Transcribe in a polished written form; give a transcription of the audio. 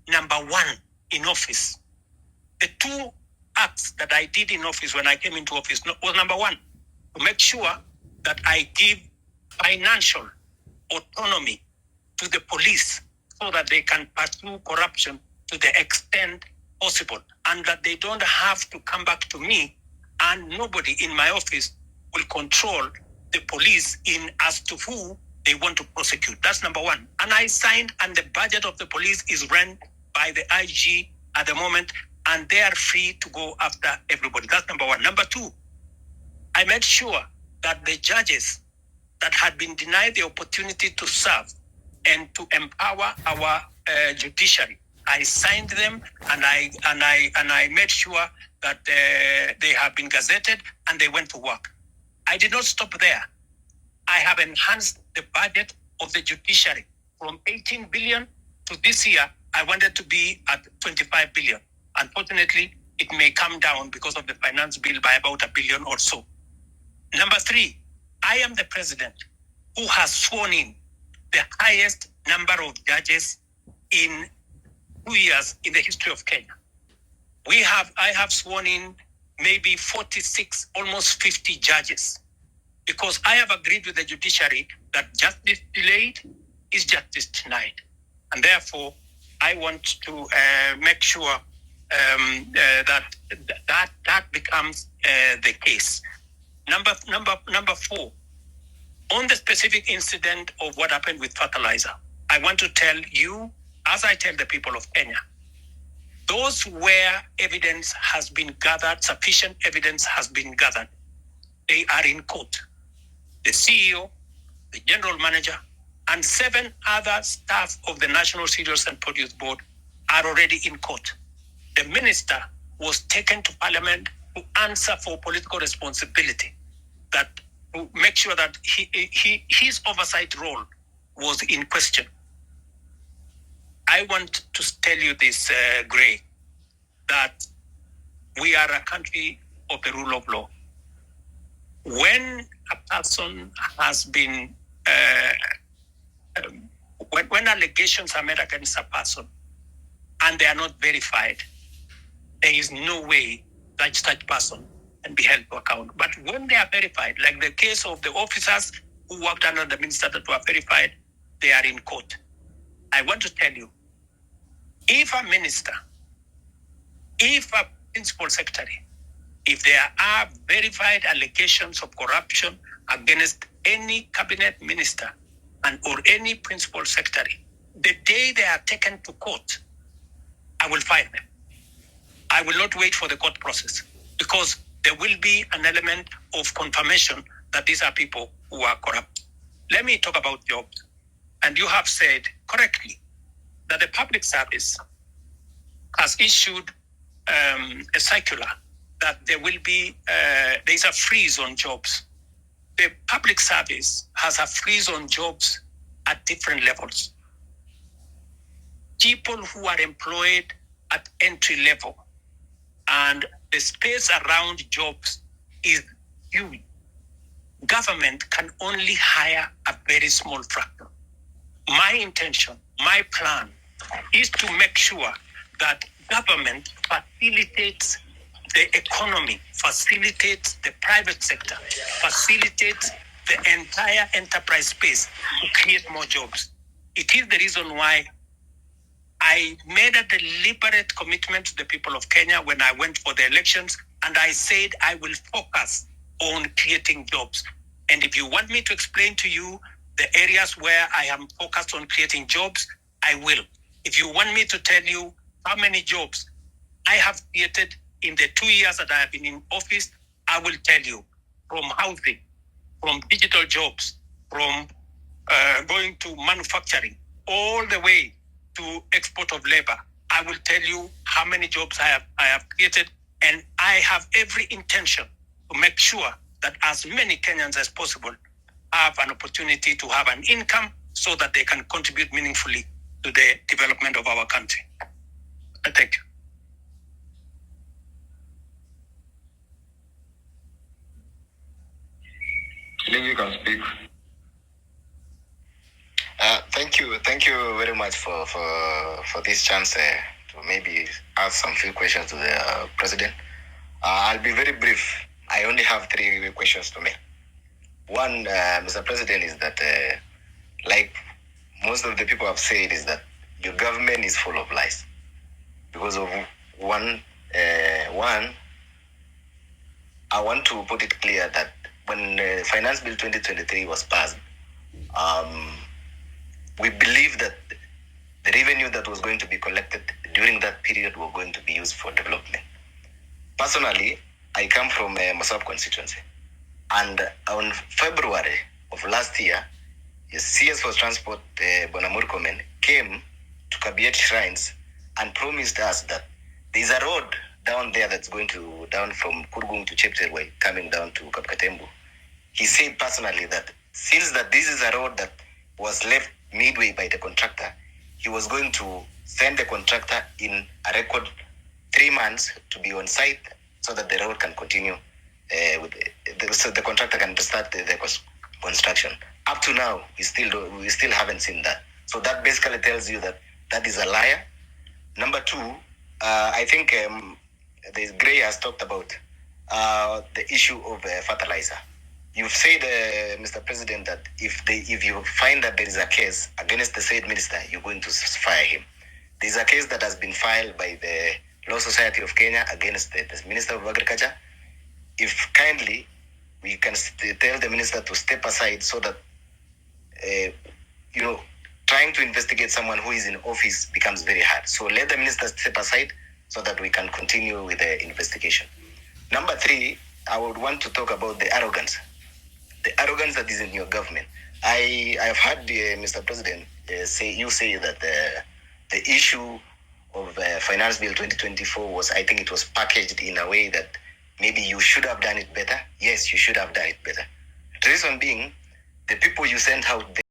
number one in office. The two acts that I did in office when I came into office was number one, to make sure that I give financial autonomy to the police so that they can pursue corruption to the extent possible, and that they don't have to come back to me, and nobody in my office will control the police in as to who they want to prosecute. That's number one. And I signed, and the budget of the police is run by the IG at the moment, and they are free to go after everybody. That's number one. Number two, I made sure that the judges that had been denied the opportunity to serve and to empower our judiciary, I signed them, and I made sure that they have been gazetted and they went to work. I did not stop there. I have enhanced the budget of the judiciary from 18 billion to this year. I wanted to be at 25 billion. Unfortunately, it may come down because of the finance bill by about $1 billion or so. Number three, I am the president who has sworn in the highest number of judges in 2 years in the history of Kenya. I have sworn in maybe 46, almost 50 judges, because I have agreed with the judiciary that justice delayed is justice denied. And therefore, I want to make sure that becomes the case. Number four, on the specific incident of what happened with fertilizer, I want to tell you, as I tell the people of Kenya, those where evidence has been gathered, sufficient evidence has been gathered, they are in court. The CEO, the general manager, and 7 other staff of the National Cereals and Produce Board are already in court. The minister was taken to parliament to answer for political responsibility, that to make sure that his oversight role was in question. I want to tell you this, Gray, that we are a country of the rule of law. When a person has been, when allegations are made against a person and they are not verified, there is no way that such person can be held to account. But when they are verified, like the case of the officers who worked under the minister that were verified, they are in court. I want to tell you, if a minister, if a principal secretary, if there are verified allegations of corruption against any cabinet minister or any principal secretary, the day they are taken to court, I will fire them. I will not wait for the court process, because there will be an element of confirmation that these are people who are corrupt. Let me talk about jobs. And you have said correctly that the public service has issued a circular that there will be, there's a freeze on jobs. The public service has a freeze on jobs at different levels. People who are employed at entry level, and the space around jobs is huge. Government can only hire a very small fraction. My intention, my plan, is to make sure that government facilitates the economy, facilitates the private sector, facilitates the entire enterprise space to create more jobs. It is the reason why I made a deliberate commitment to the people of Kenya when I went for the elections, and I said I will focus on creating jobs. And if you want me to explain to you the areas where I am focused on creating jobs, I will. If you want me to tell you how many jobs I have created in the 2 years that I have been in office, I will tell you, from housing, from digital jobs, from going to manufacturing, all the way to export of labor. I will tell you how many jobs I have created, and I have every intention to make sure that as many Kenyans as possible have an opportunity to have an income so that they can contribute meaningfully to the development of our country. Thank you. I think you can speak. Thank you very much for this chance to maybe ask some few questions to the president. I'll be very brief. I only have three questions to make. One, Mr. President, is that like most of the people have said, is that your government is full of lies because of one. I want to put it clear that when Finance Bill 2023 was passed, we believe that the revenue that was going to be collected during that period were going to be used for development. Personally, I come from Masab constituency, and on February of last year, the CS for Transport, Bonamur Komen, came to Kabiet Shrines and promised us that there's a road down there that's going to down from Kurgung to Cheptelway, coming down to Kapkatembu. He said personally that since that this is a road that was left midway by the contractor, he was going to send the contractor in a record 3 months to be on site so that the road can continue so the contractor can start the construction. Up to now, we still haven't seen that. So that basically tells you that that is a liar. Number two, I think Gray has talked about the issue of fertilizer. You've said, Mr. President, that if you find that there is a case against the said minister, you're going to fire him. There's a case that has been filed by the Law Society of Kenya against the Minister of Agriculture. If kindly, we can tell the minister to step aside so that, trying to investigate someone who is in office becomes very hard. So let the minister step aside so that we can continue with the investigation. Number three, I would want to talk about the arrogance that is in your government. I have heard Mr. President say that the issue of Finance Bill 2024 was, I think it was packaged in a way that maybe you should have done it better. Yes, you should have done it better. The reason being, the people you sent out